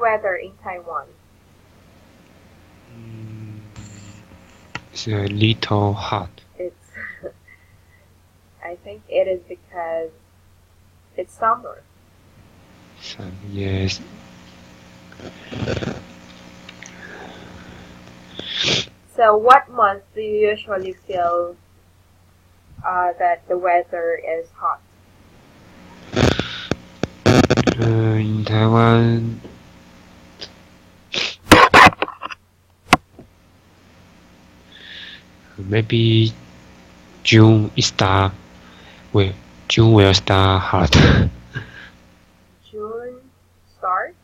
weather in Taiwan? It's a little hot. It's I think it is because it's summer. So, yes. So what month do you usually feel that the weather is hot? In Taiwan, maybe June is start. Well, June will start hot. June start?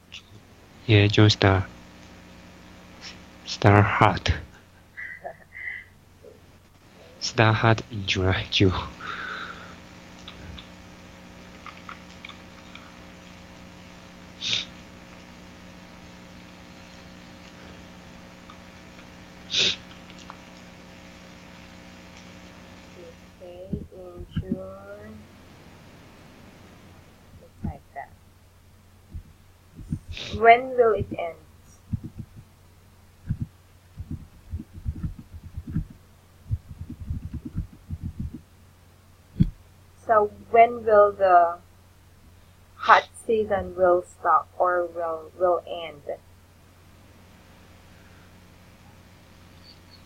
Yeah, June start hot. Start hot in July, June. Okay, in June. It's like that. When will it end? So when will the hot season will stop or will end?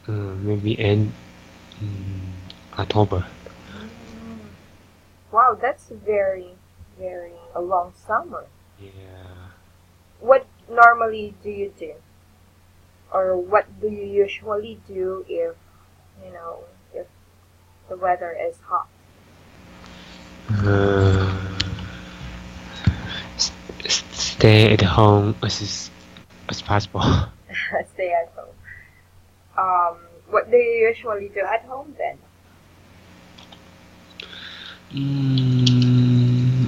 Maybe end in October. Wow, that's very, very a long summer. Yeah. What normally do you do? Or what do you usually do if, if the weather is hot? Stay at home as possible. Stay at home. What do you usually do at home then?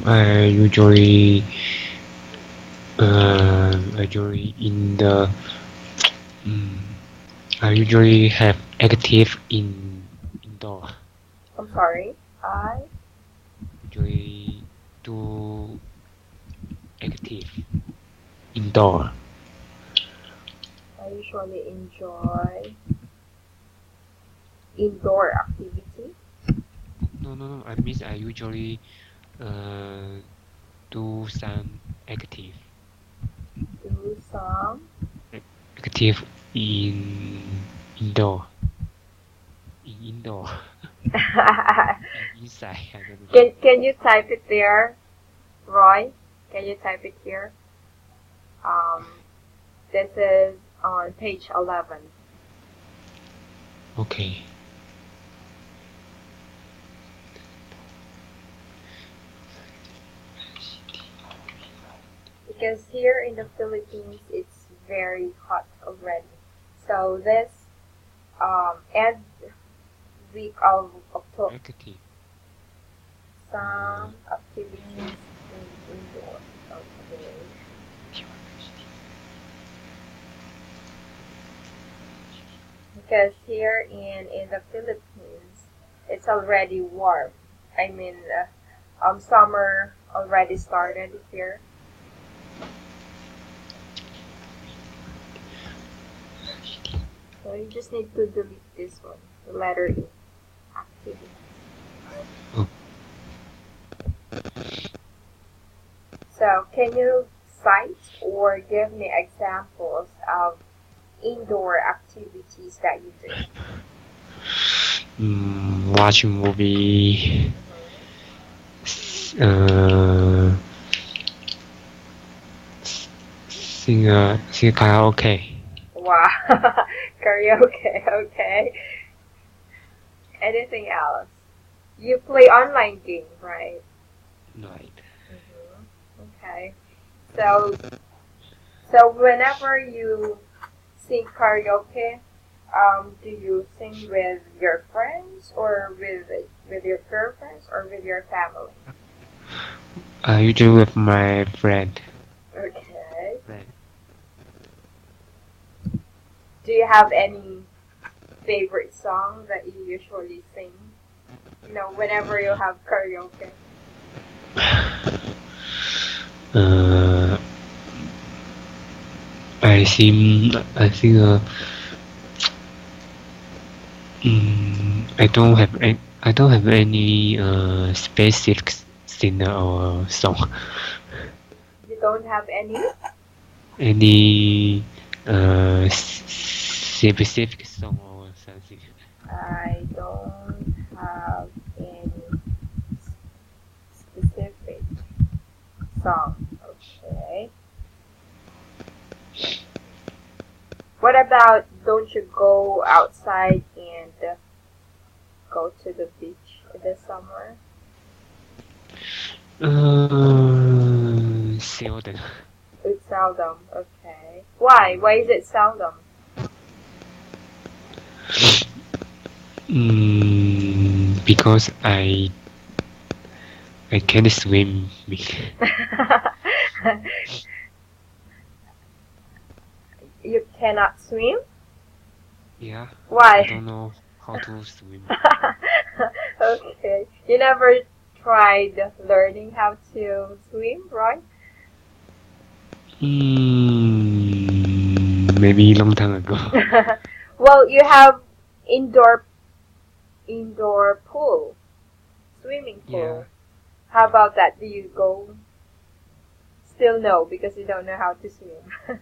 I usually in the I usually have active indoor. I'm sorry. I Usually do active indoor. usually enjoy indoor activity. No. I mean I usually do some Do some. active in indoor. Indoor. Inside. I don't know. Can you type it there, Roy? Can you type it here? This is on page 11. Okay. Because here in the Philippines, it's very hot already. So this end week of October, Active. some activities in indoor. Okay. Because here in the Philippines, it's already warm. I mean, summer already started here. So you just need to delete this one, the letter E, activity. Oh. So can you cite or give me examples of indoor activities that you do? Watch movie. Sing karaoke. Wow, karaoke, okay. Anything else? You play online game, right? Right. Okay. So whenever you sing karaoke, do you sing with your friends or with your girlfriends or with your family? I usually with my friend. Okay. Friend. Do you have any favorite song that you usually sing? Whenever you have karaoke. Uh, I think I don't have any specific singer or song. You don't have any? Any specific song or something. I don't have any specific song. Okay. What about don't you go outside and go to the beach in the summer? Seldom. It's seldom. Okay. Why? Why is it seldom? Because I can't swim. You cannot swim? Yeah. I Why? don't know how to swim. Okay. You never tried learning how to swim, right? Maybe long time ago. Well, you have indoor pool, swimming Yeah. pool. How about that? Do you go? Still no, because you don't know how to swim.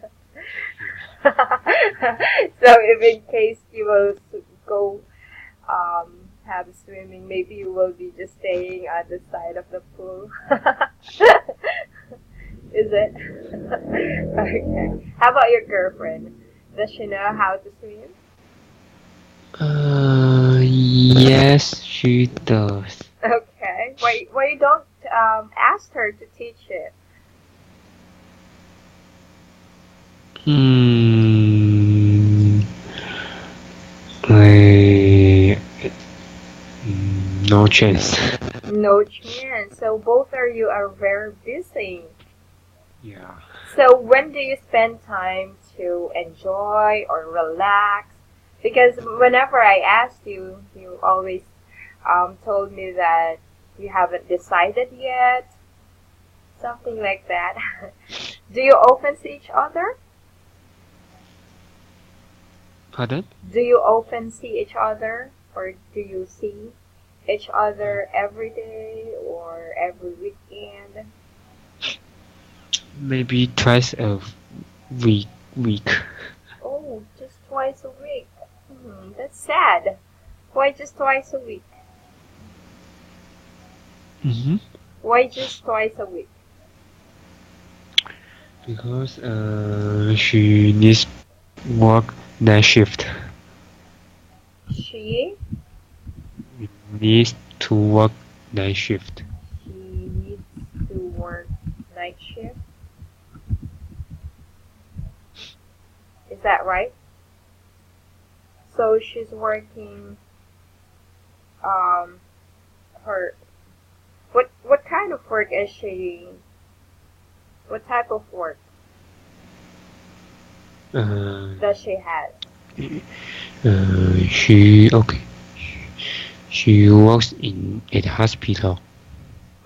So if in case you will go have swimming, maybe you will be just staying at the side of the pool. Is it? Okay. How about your girlfriend? Does she know how to swim? Yes, she does. Okay. Why you don't ask her to teach it? Hmm. I no chance. No chance. So both of you are very busy. Yeah. So when do you spend time to enjoy or relax? Because whenever I asked you, you always told me that you haven't decided yet, something like that. Do you often see each other? Pardon? Do you often see each other, or do you see each other every day or every weekend? Maybe twice a week. Week. Oh, just twice a week. That's sad. Why just twice a week? Mm-hmm. Why just twice a week? Because she needs work night shift. She Needs to work night shift. she needs to work night shift. Is that right? So she's working um her what kind of work is she? What type of work Uh, does she have? she okay. She works in at hospital.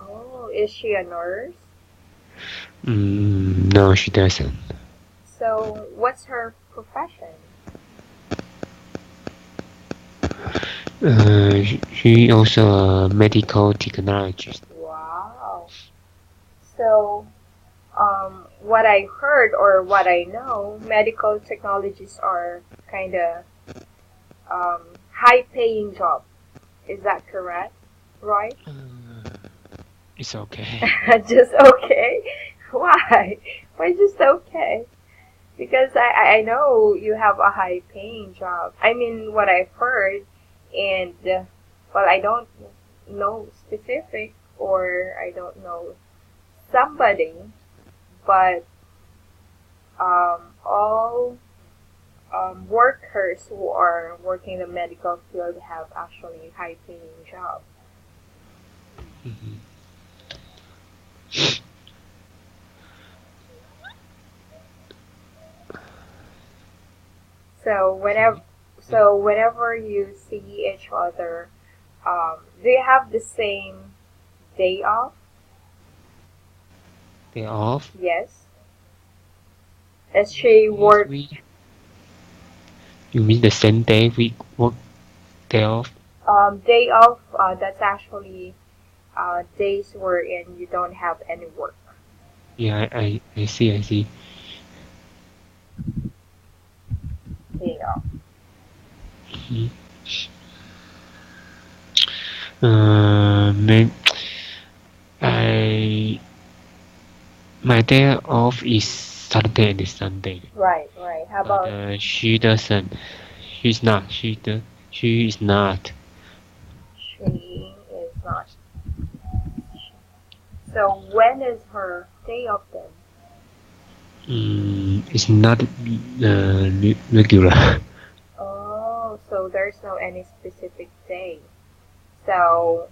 Oh, is she a nurse? No, she doesn't. So what's her profession? She also a medical technologist. Wow. So what I heard or what I know, medical technologists are kind of high-paying job. Is that correct, Roy? It's okay. Just okay. Why? Why just okay? Because I know you have a high-paying job. I mean, what I've heard, and well, I don't know specific or I don't know somebody, but all workers who are working in the medical field have actually high-paying job. Mhm. So whenever you see each other, do you have the same day off? Day off? Yes. As she Yes, worked we. You mean the same day we work day off? day off, that's actually days wherein you don't have any work. Yeah, I see, I see. Day off. Mhm. May, I my day off is Saturday and Sunday, Right, right. How but about she doesn't. She's not. She is not. she is not? So when is her day off then? It's not regular. Oh, so there's no any specific day. So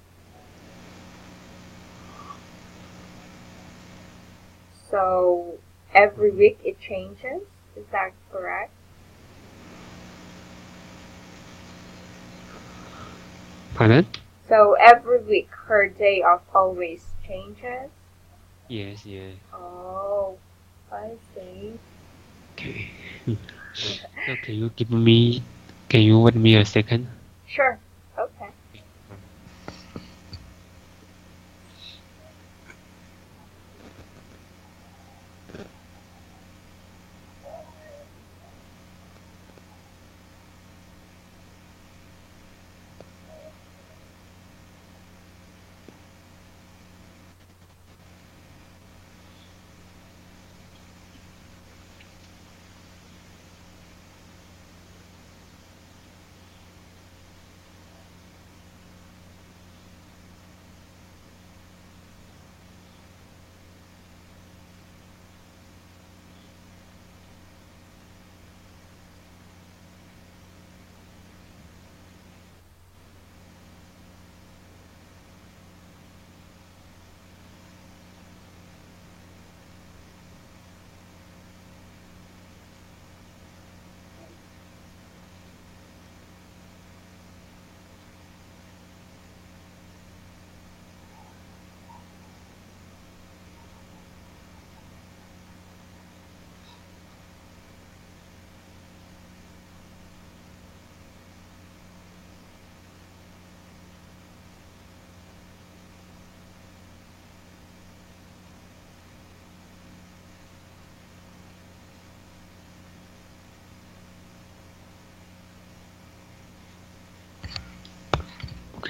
so every week it changes. Is that correct? Pardon? So every week her day off always changes. Yes, yes. Oh, I see. Okay. So can you wait me a second? Sure. Okay.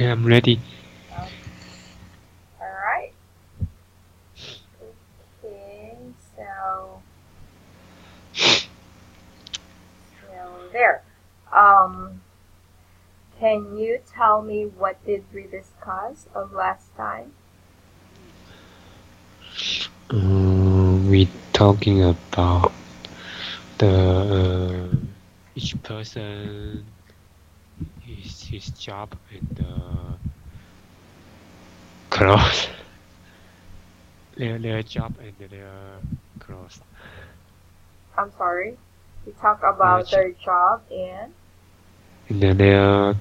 Okay, I'm ready. Um, all right. Okay. So there. Um, can you tell me what did we discuss of last time? We talking about the each person his job and clothes. Their job and their clothes. I'm sorry. We talk Their about job their job and and their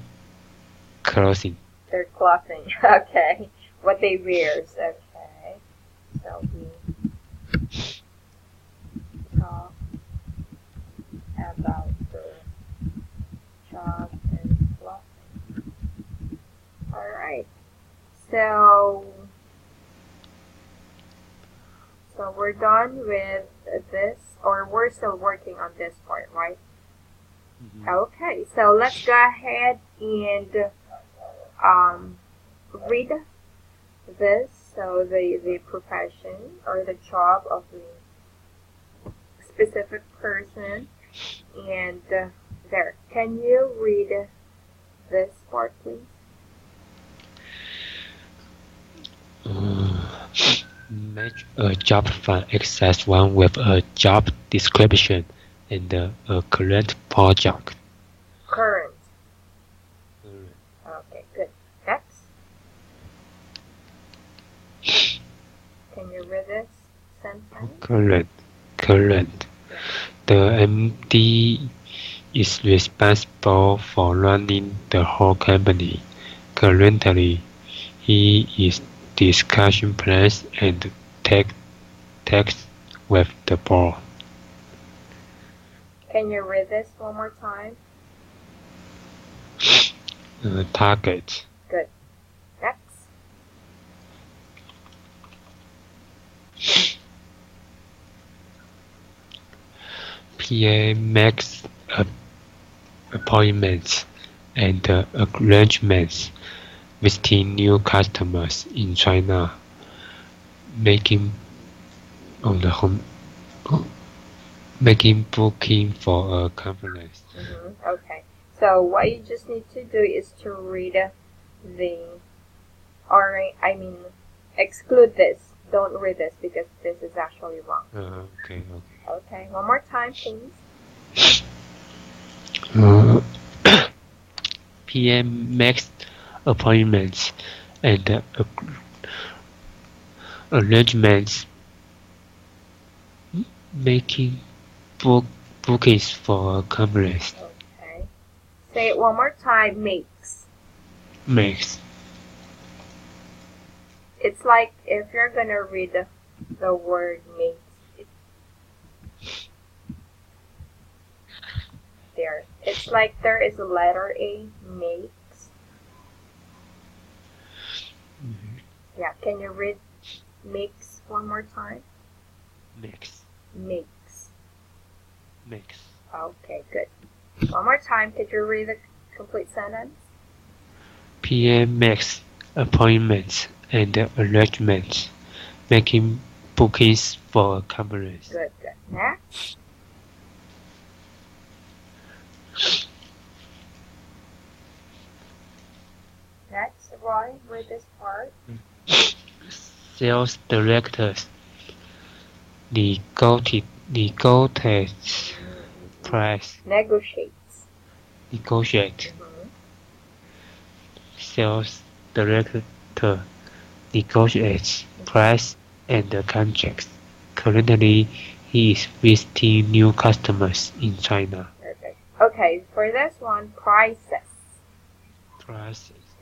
clothing. their clothing. Okay. What they wears. Okay. So we talk about their job and clothing. All right. So so we're done with this, or we're still working on this part, right? Mhm. Okay. So let's go ahead and um, read this. So the profession or the job of the specific person, and there. Can you read this part, please? Uh, Match a job from Access one with a job description and a current project. Current. Okay, good. Next. Can you read this sentence? Current. Yeah. The MD is responsible for running the whole company. Currently, he is discussing plans and tech text with the board. Can you read this one more time? Target. Good. Next. PA makes appointments and arrangements visiting new customers in China, making on the home, making booking for a conference. Okay. So what you just need to do is to read exclude this. Don't read this because this is actually wrong. Okay. Okay. One more time, please. PM makes appointments and arrangements, making bookings for a conference. Okay. Say it one more time. Makes. It's like if you're gonna read the word makes. There. It's like there is a letter A, makes. Yeah, can you read makes one more time? Makes. Okay, good. One more time, could you read the complete sentence? PM makes appointments and arrangements, making bookings for a conference. Good. Next. Next, Roy, read this part. Sales directors negotiates price. Negotiate. Sales director negotiates price and contracts. Currently, he is visiting new customers in China. Perfect. Okay, for this one, prices.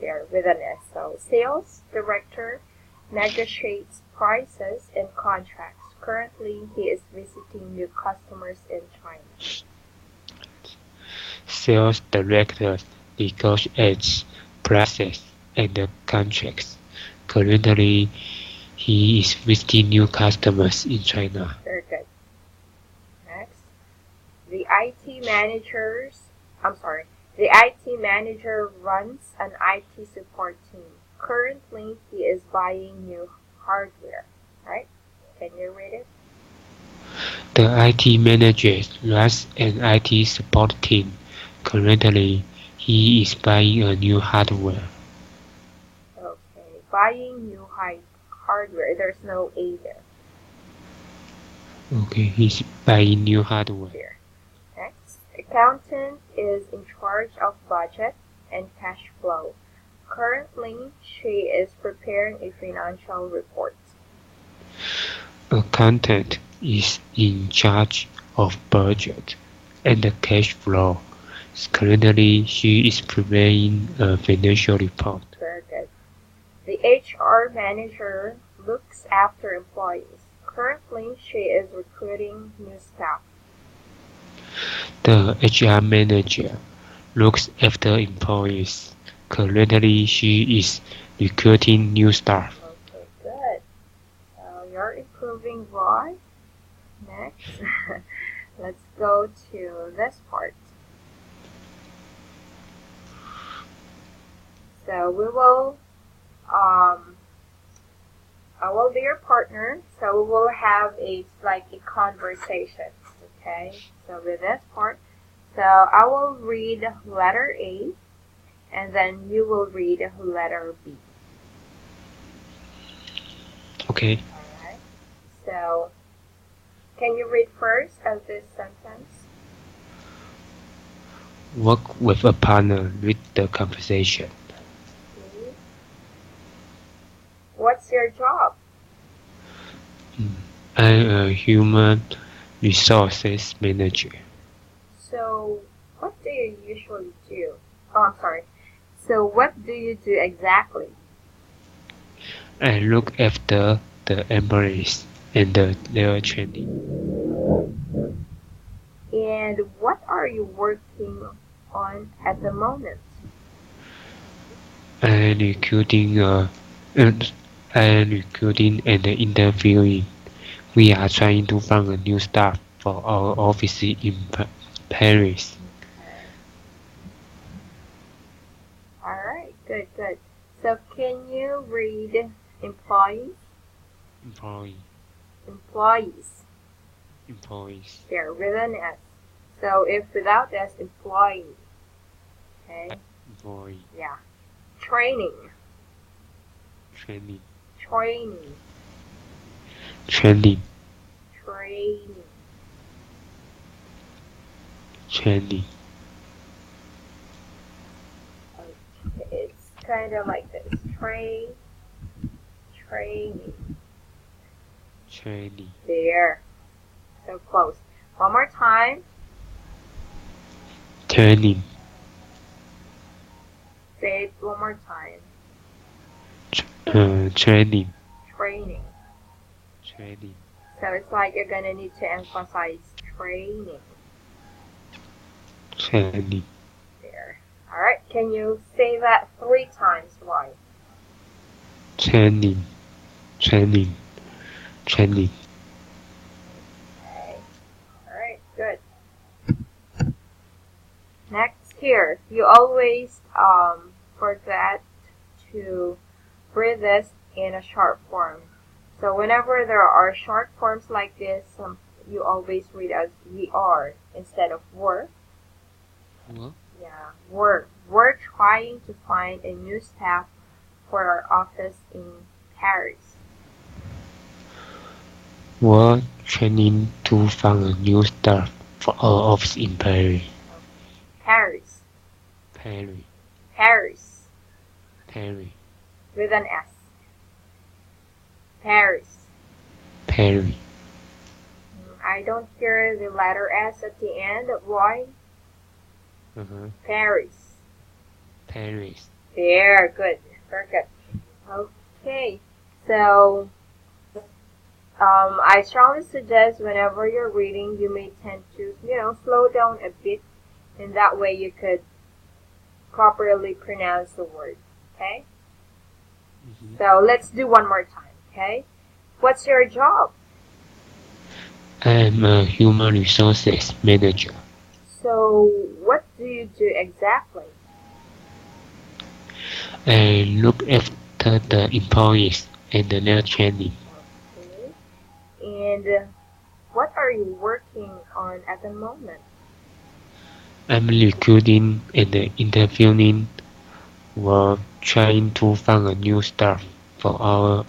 There with an S. So sales director negotiates prices and contracts. Currently, he is visiting new customers in China. Sales director negotiates prices and contracts. Currently, he is visiting new customers in China. Very good. Next, the IT manager runs an IT support team. Currently, he is buying new hardware. Right? Can you read it? The IT manager runs an IT support team. Currently, he is buying a new hardware. Okay, buying new hardware. There's no A there. Okay, he's buying new hardware. Here. Next, accountant is in charge of budget and cash flow. Currently, she is preparing a financial report. Accountant is in charge of budget and cash flow. Currently, she is preparing a financial report. Very good. The HR manager looks after employees. Currently, she is recruiting new staff. The HR manager looks after employees. Currently, she is recruiting new staff. Okay, good. So you're improving, Roy. Next, let's go to this part. So we will, I will be your partner. So we will have a conversation. Okay. So with this part, so I will read letter A, and then you will read letter B. Okay. All right. So can you read first of this sentence? Work with a partner. Read the conversation. What's your job? I'm a human resources manager. So what do you usually do? Oh, I'm sorry. So what do you do exactly? I look after the employees and their training. And And what are you working on at the moment? And recruiting, and, and recruiting and interviewing. We are trying to find a new staff for our office in Paris. Okay. All right, good, good. So can you read employees? Employee, Employees. employees, There, with an S. So if without S, employee. Okay. employee, Yeah. Training. training, Training. training, Training. training, Okay. It's kind of like this. Training. training, There. So close. One more time. training, Say it one more time. training, Training. training, So it's like you're gonna need to emphasize training. training, There. Alright, can you say that 3 times? Why? training, training, training. Okay. Alright, good. Next here, you always forget to read this in a short form. So whenever there are short forms like this, you always read as "we are" instead of "were." What? Yeah, we're trying to find a new staff for our office in Paris. We're training to find a new staff for our office in Paris. Paris. Paris, Paris. Paris, With an S. Paris. Paris, I don't hear the letter S at the end. Why? Paris. Paris, There, good. Very good. Okay, so I strongly suggest whenever you're reading, you may tend to, slow down a bit, and that way you could properly pronounce the word. Okay? So let's do one more time. Okay? What's your job? I'm a human resources manager. So what do you do exactly? I look after the employees and their training. Okay. And what are you working on at the moment? I'm recruiting and interviewing. We're trying to find a new staff for our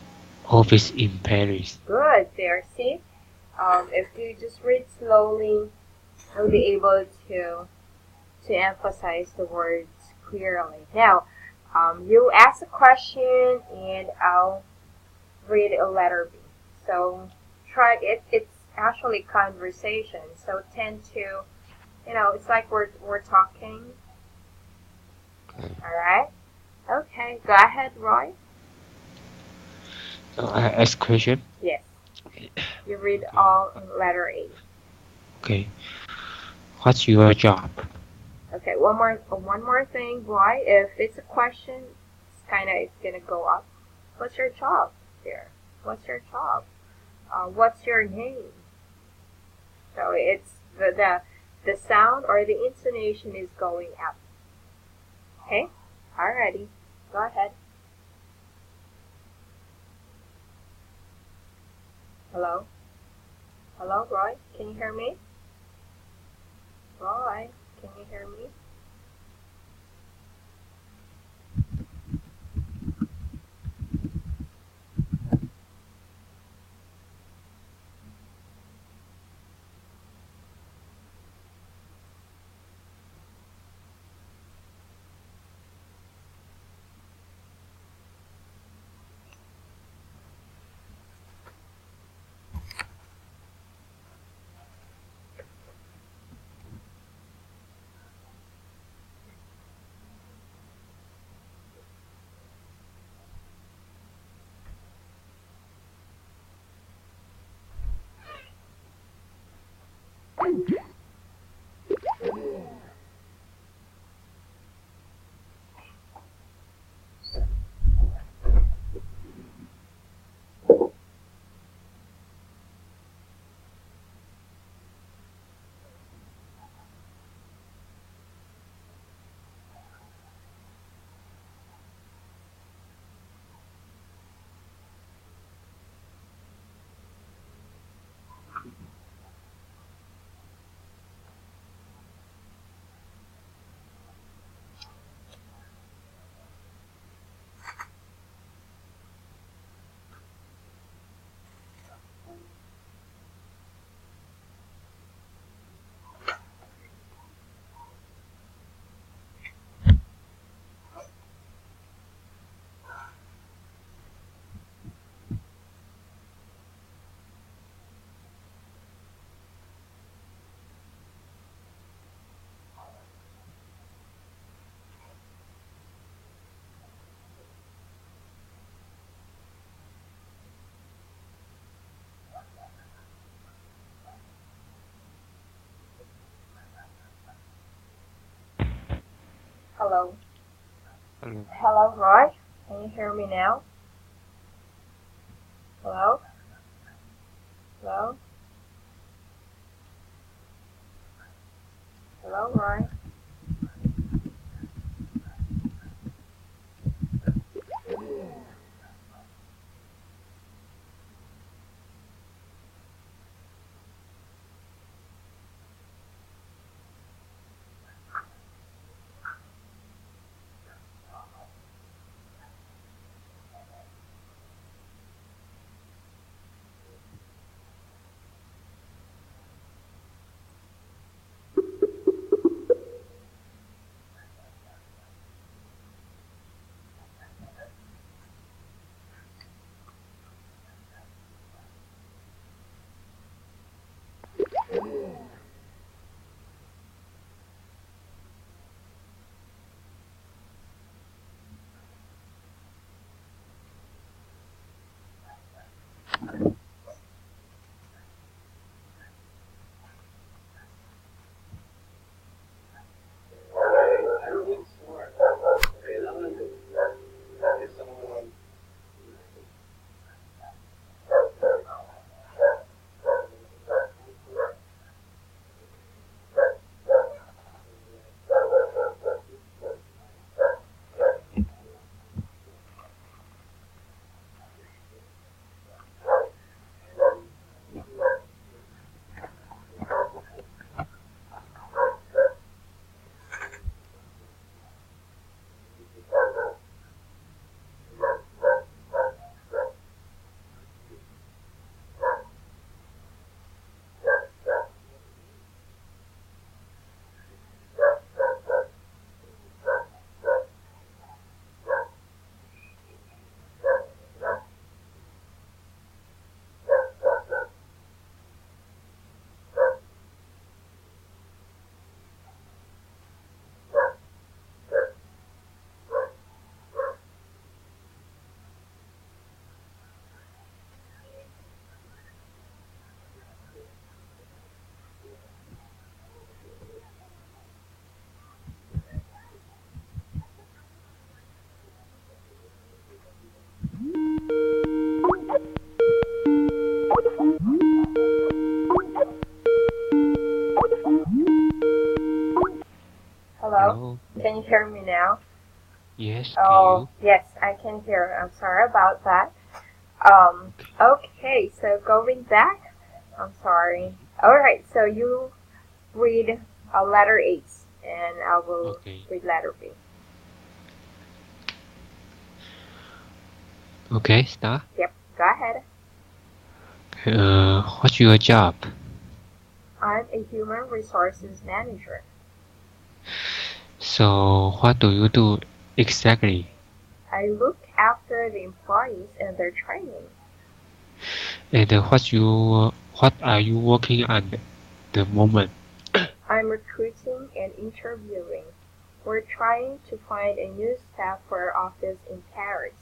office in Paris. Good, there. See, if you just read slowly, you'll be able to emphasize the words clearly. Now, you ask a question, and I'll read a letter B. So try it. It's actually conversation. So tend to, it's like we're talking. Okay. All right. Okay. Go ahead, Roy. So I ask question. Yes. Okay. You read all in letter A. Okay. What's your job? Okay. One more thing, Roy. If it's a question, it's gonna go up. What's your job? There. What's your job? What's your name? So it's the sound or the intonation is going up. Okay? Alrighty. Go ahead. Hello? Hello, Roy? Can you hear me? Roy, can you hear me? Hello. Hello. Hello, Roy. Can you hear me now? Hello? Hello? Hello, Roy. Hello? Hello. Can you hear me now? Yes, can Oh, you? yes, I can hear. I'm sorry about that. Okay, so going back, I'm sorry. Alright, so you read letter H, and I will Okay. read letter B. Okay, start. Yep, go ahead. What's your job? I'm a human resources manager. So, what do you do exactly? I look after the employees and their training. And what are you working on the moment? I'm recruiting and interviewing. We're trying to find a new staff for our office in Paris.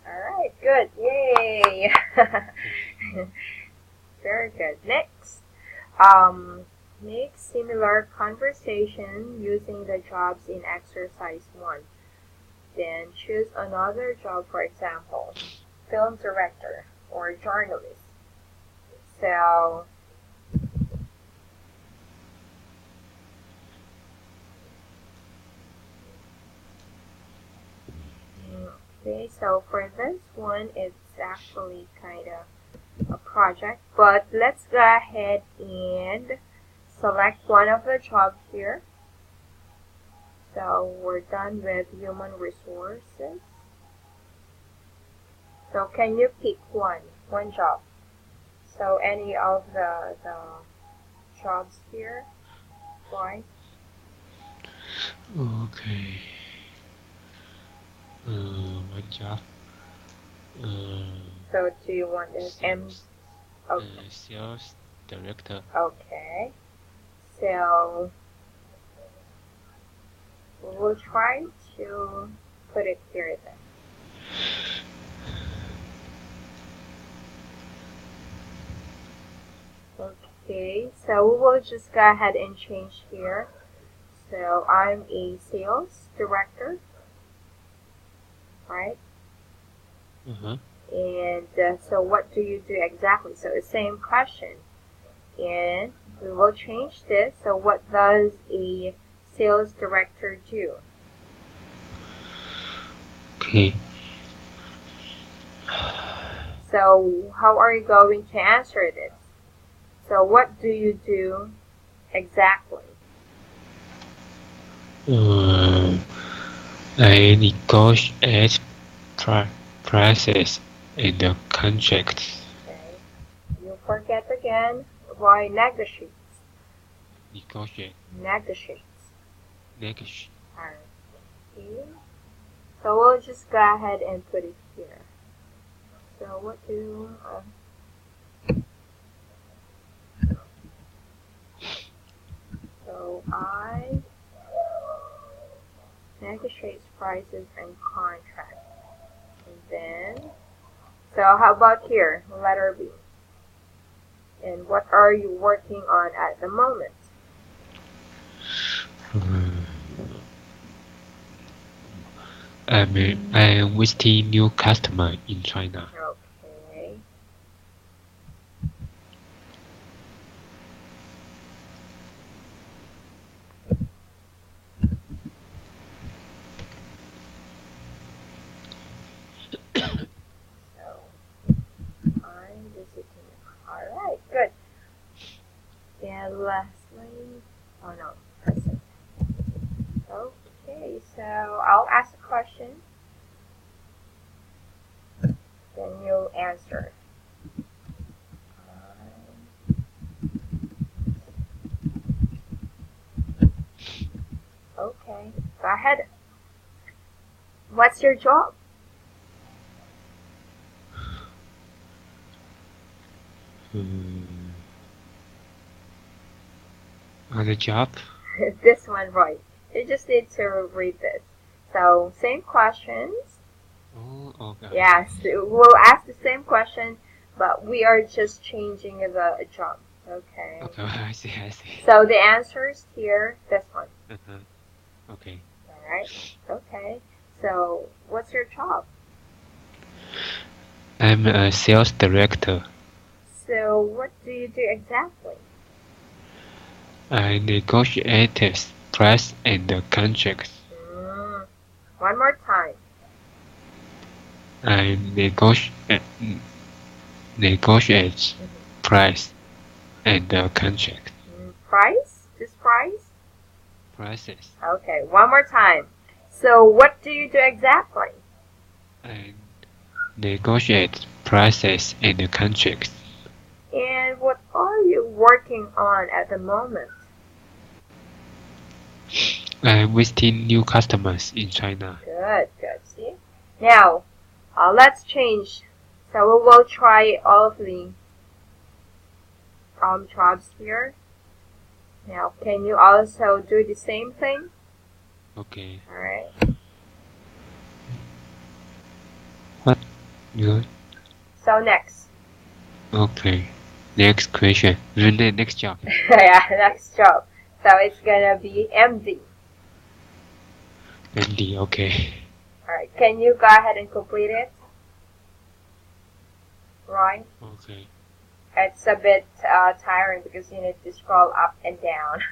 Alright, good. Yay! Very good. Next. Make similar conversation using the jobs in exercise 1. Then choose another job, for example, film director or journalist. So, okay, so for this one, it's actually kind of a project, but let's go ahead and select one of the jobs here. So we're done with human resources. So can you pick one job? So any of the jobs here, why? Okay. One job. So do you want an M? Sales, Okay. sales director. Okay. So we'll try to put it here then. Okay, so we will just go ahead and change here. So I'm a sales director, right? Uh-huh. And so what do you do exactly? So the same question. And we will change this. So what does a sales director do? Okay. So how are you going to answer this? So what do you do exactly? I negotiate prices and the contracts. Okay. You forget again. Why negotiates? Negotiate. Negotiates. Negotiate. Okay. So we'll just go ahead and put it here. So what do so I negotiate prices and contracts. And then so how about here? Letter B. And what are you working on at the moment? I am visiting new customer in China. Okay. So I'm visiting. Alright, good. And lastly, oh no, present. Okay, so I'll ask a question, then you'll answer. Okay, go ahead. What's your job? Other job? This one, right. You just need to read this. So, same questions. Oh, okay. Yes, we'll ask the same question, but we are just changing the job. Okay. Okay, I see. So the answers here, this one. Uh-huh. Okay. Alright. Okay. So, what's your job? I'm a sales director. So, what do you do exactly? I negotiate price and the contracts. One more time. I negotiate price and the contract. Price? Just price? Prices. Okay, one more time. So, what do you do exactly? I negotiate prices and the contracts. And what are you working on at the moment? I'm visiting new customers in China. Good. See? Now, let's change. So we will try all of the jobs here. Now, can you also do the same thing? Okay. Alright. What? Good. So next. Okay. Next question. Next job. Yeah, next job. So it's gonna be MD. MD. Okay. Alright, can you go ahead and complete it? Roy? Okay. It's a bit tiring because you need to scroll up and down.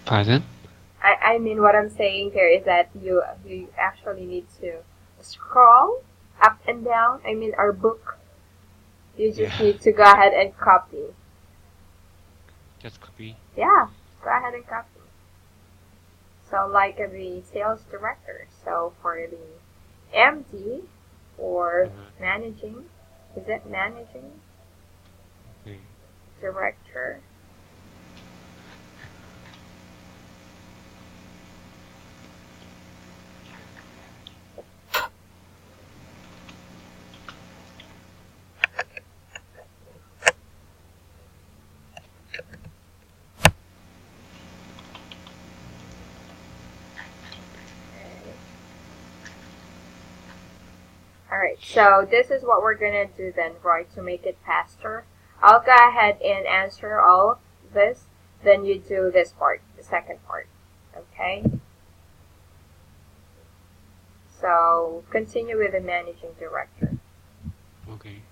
Pardon? I mean, what I'm saying here is that you actually need to scroll up and down. I mean, our book. You just need to go ahead and copy. Just copy? Yeah, go ahead and copy. So like the sales director. So for the MD or managing, is it managing? Okay. Director. Alright, so this is what we're gonna do then, Roy, to make it faster. I'll go ahead and answer all of this, then you do this part, the second part. Okay? So continue with the managing director. Okay.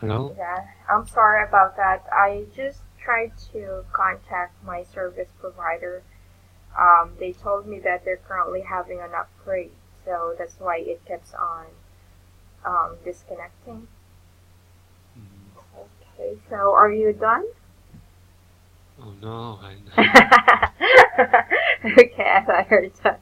Hello? Yeah, I'm sorry about that. I just tried to contact my service provider. They told me that they're currently having an upgrade, so that's why it keeps on disconnecting. Okay, so are you done? Oh no, Okay, I thought you were done.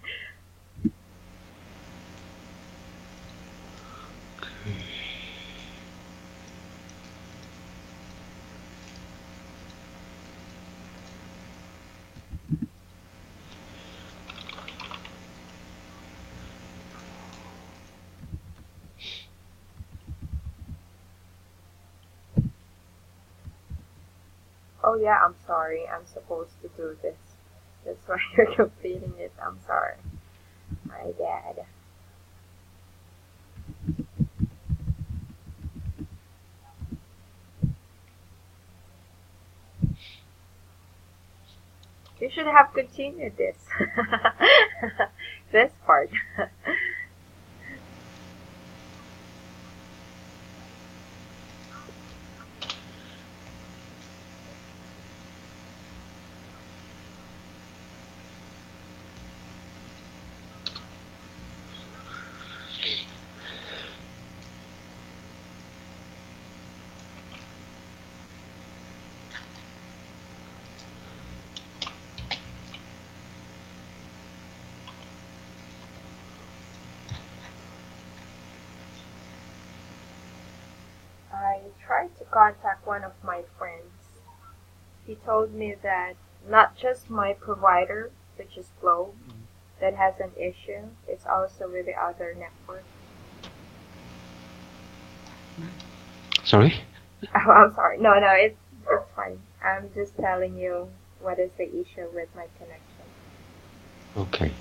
Oh yeah, I'm sorry. I'm supposed to do this. That's why you're completing it. I'm sorry. My bad. You should have continued this. This part. I tried to contact one of my friends. He told me that not just my provider, which is Globe, that has an issue. It's also with the other network. Sorry? Oh, I'm sorry. No, no, it's fine. I'm just telling you what is the issue with my connection. Okay.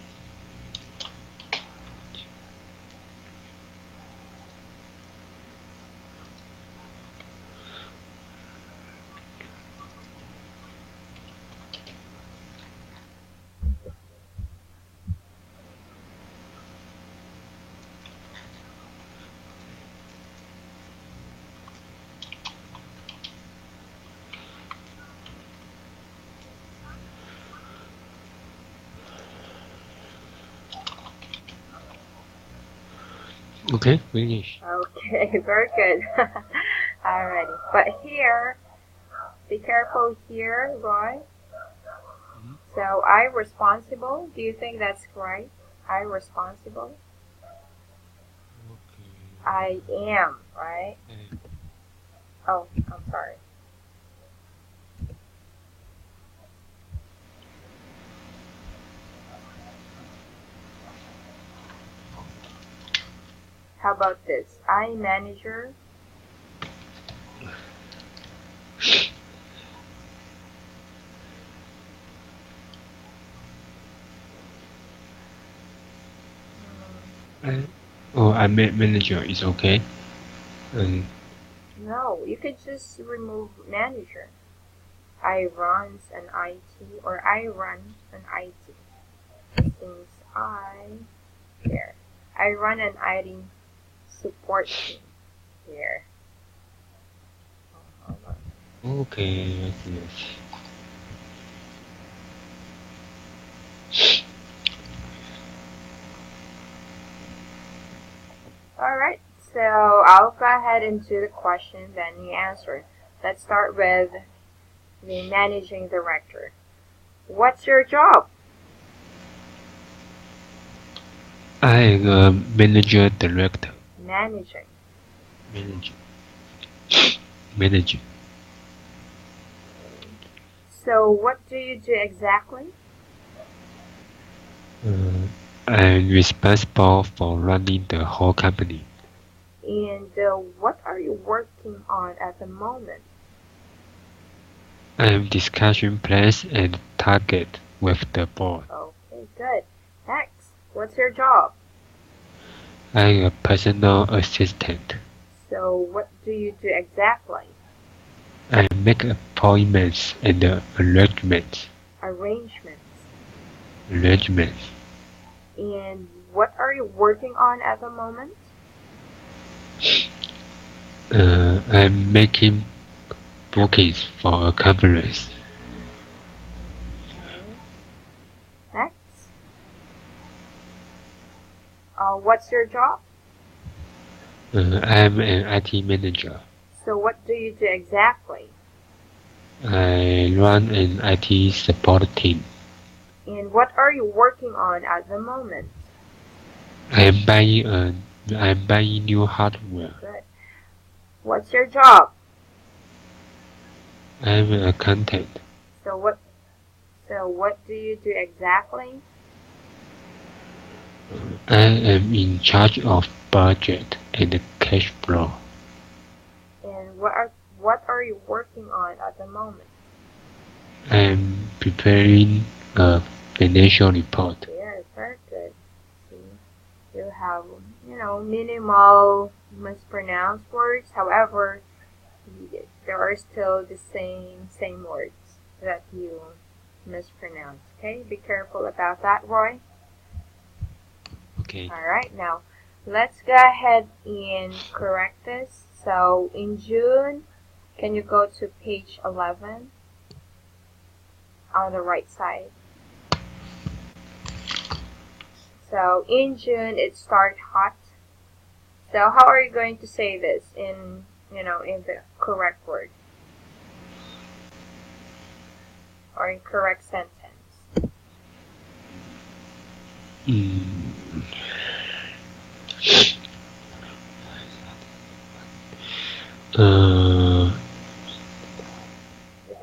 Okay, finish. Okay, very good. Alrighty. But here, be careful here, Roy. So I responsible. Do you think that's right? I responsible. I am, right? Oh, I'm sorry. How about this? I manager. Oh, I manager is okay. And No, you could just remove manager. I runs an IT or I run an IT. Since there. I run an IT support team here. Oh, hold on. okay, yes. Alright, so I'll go ahead and do the question, then you answer. Let's start with the managing director. What's your job? I am a manager director. Managing. Manager. Manager. So what do you do exactly? I'm responsible for running the whole company. And what are you working on at the moment? I'm discussing plans and target with the board. Okay, good. Next, what's your job? I'm a personal assistant. So what do you do exactly? I make appointments and arrangements. Arrangements. Arrangements. And what are you working on at the moment? I'm making bookings for a conference. Okay. Next. What's your job? I'm an IT manager. So what do you do exactly? I run an IT support team. And what are you working on at the moment? I'm buying new hardware. Good. What's your job? I'm an accountant. So what do you do exactly? I am in charge of budget and cash flow. And what are you working on at the moment? I'm preparing a financial report. Yes, very good. See, you have, minimal mispronounced words. However, there are still the same words that you mispronounce. Okay, be careful about that, Roy. Okay. All right, now let's go ahead and correct this. So in June, can you go to page 11 on the right side? So in June, it started hot. So how are you going to say this in the correct word or in correct sentence? Mm.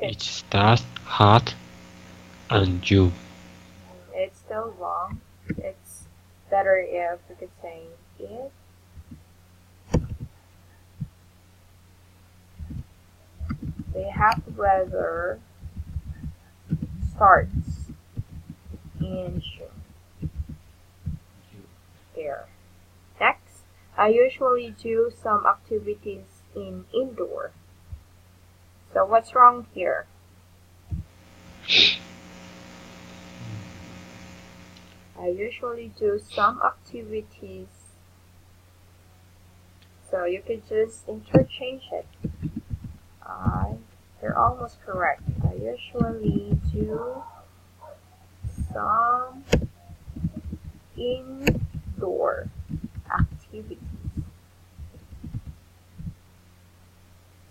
It starts hot on June. It's still wrong. It's better if we could say it. The hot weather starts in June. There. Next, I usually do some activities in indoor. So what's wrong here? I usually do some activities. So you could just interchange it. You're almost correct. I usually do some indoor activities.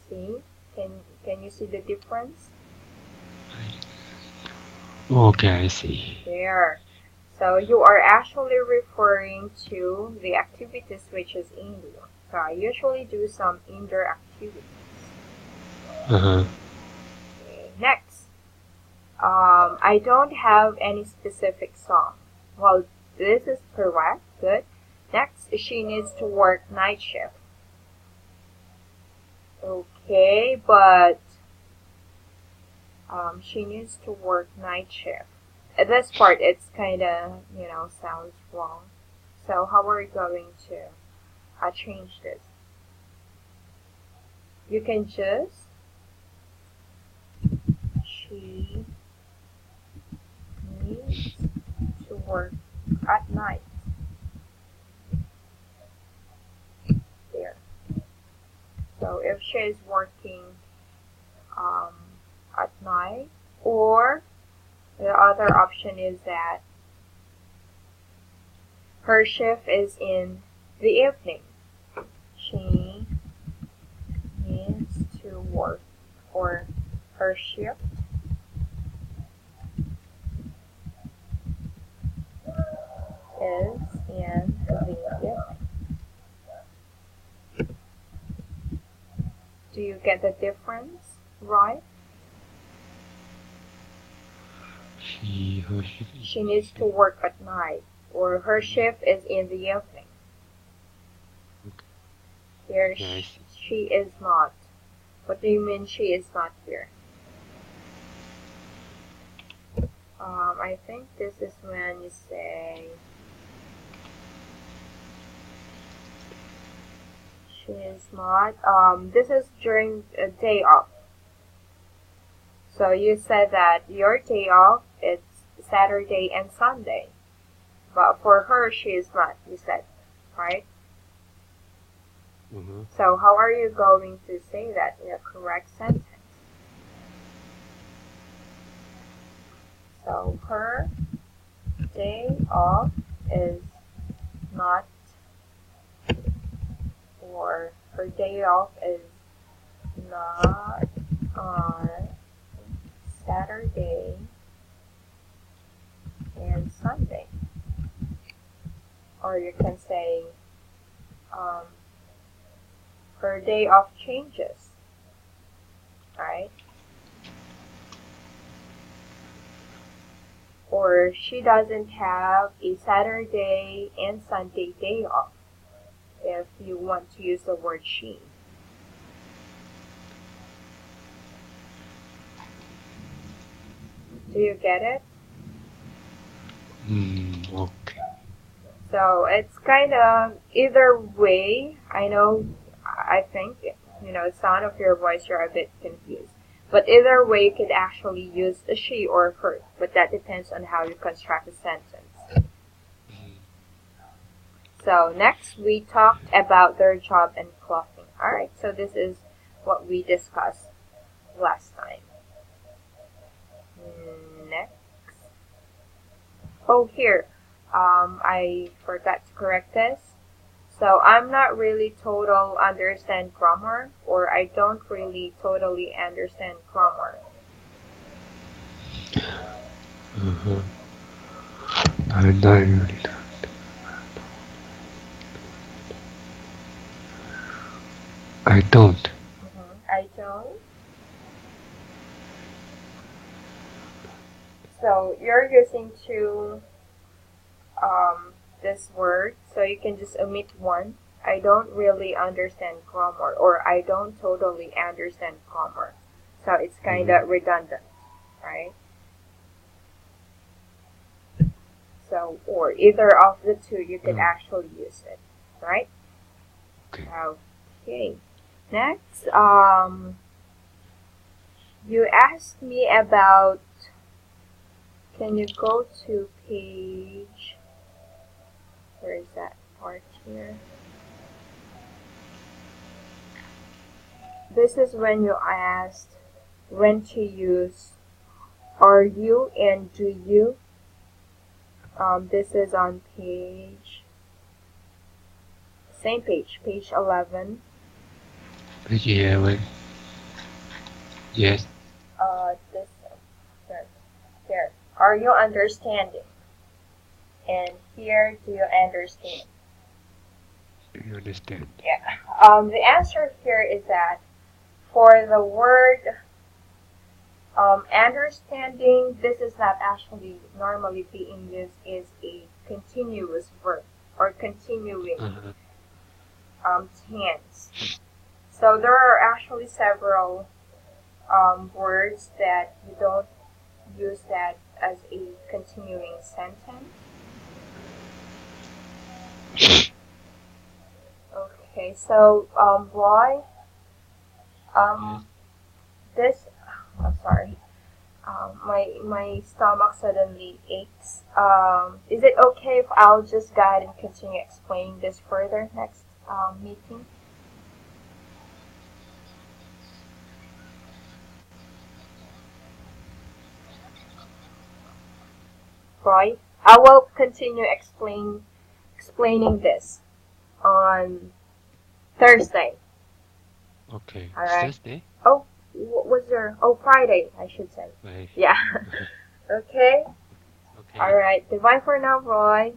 See? Can you see the difference? Okay, I see. There. So you are actually referring to the activities which is indoor. So I usually do some indoor activities. Uh-huh. Okay, next. I don't have any specific song. Well, this is correct. Good. Next, she needs to work night shift. Okay, but she needs to work night shift. At this part, it's kind of, sounds wrong. So how are you going to change this? You can just, she needs to work at night. There. So if she is working at night, or the other option is that her shift is in the evening. She needs to work, or her shift is in the evening. Do you get the difference, right? She needs to work at night, or her shift is in the evening. Here, she is not. What do you mean she is not here? I think this is when you say she is not. This is during a day off. So you said that your day off is Saturday and Sunday. But for her, she is not, you said, right? So how are you going to say that in a correct sentence? So her day off is not, or her day off is not on Saturday and Sunday. Or you can say her day off changes, right? Or she doesn't have a Saturday and Sunday day off, if you want to use the word she. Do you get it? Okay. So it's kind of either way. I think, the sound of your voice, you're a bit confused. But either way, you could actually use a she or her, but that depends on how you construct a sentence. So next, we talked about their job and clothing. Alright, so this is what we discussed last time. Next. Oh, here. I forgot to correct this. So I'm not really total understand grammar, or I don't really totally understand grammar. I don't. I don't. I don't. So you're using this word, so you can just omit one. I don't really understand grammar, or I don't totally understand grammar. So it's kind of redundant, right? So, or either of the two, you could actually use it, right? Okay. Next, you asked me about, can you go to page, where is that part here? This is when you asked when to use are you and do you. This is on same page, page 11. Page 11. Yes. This here. Are you understanding? And here, do you understand? Do you understand? Yeah. The answer here is that for the word understanding, this is not actually normally being used as a continuous verb or continuing tense. So there are actually several words that you don't use that as a continuing sentence. Okay, so Roy, this, I'm sorry, my stomach suddenly aches. Is it okay if I'll just go ahead and continue explaining this further next meeting? Roy, I will continue explaining this on Thursday. Okay. All right. Thursday? Oh, what was there? Oh, Friday, I should say. Right. Yeah. Okay. Okay. All right. Goodbye for now, Roy.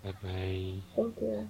Bye-bye. Thank you.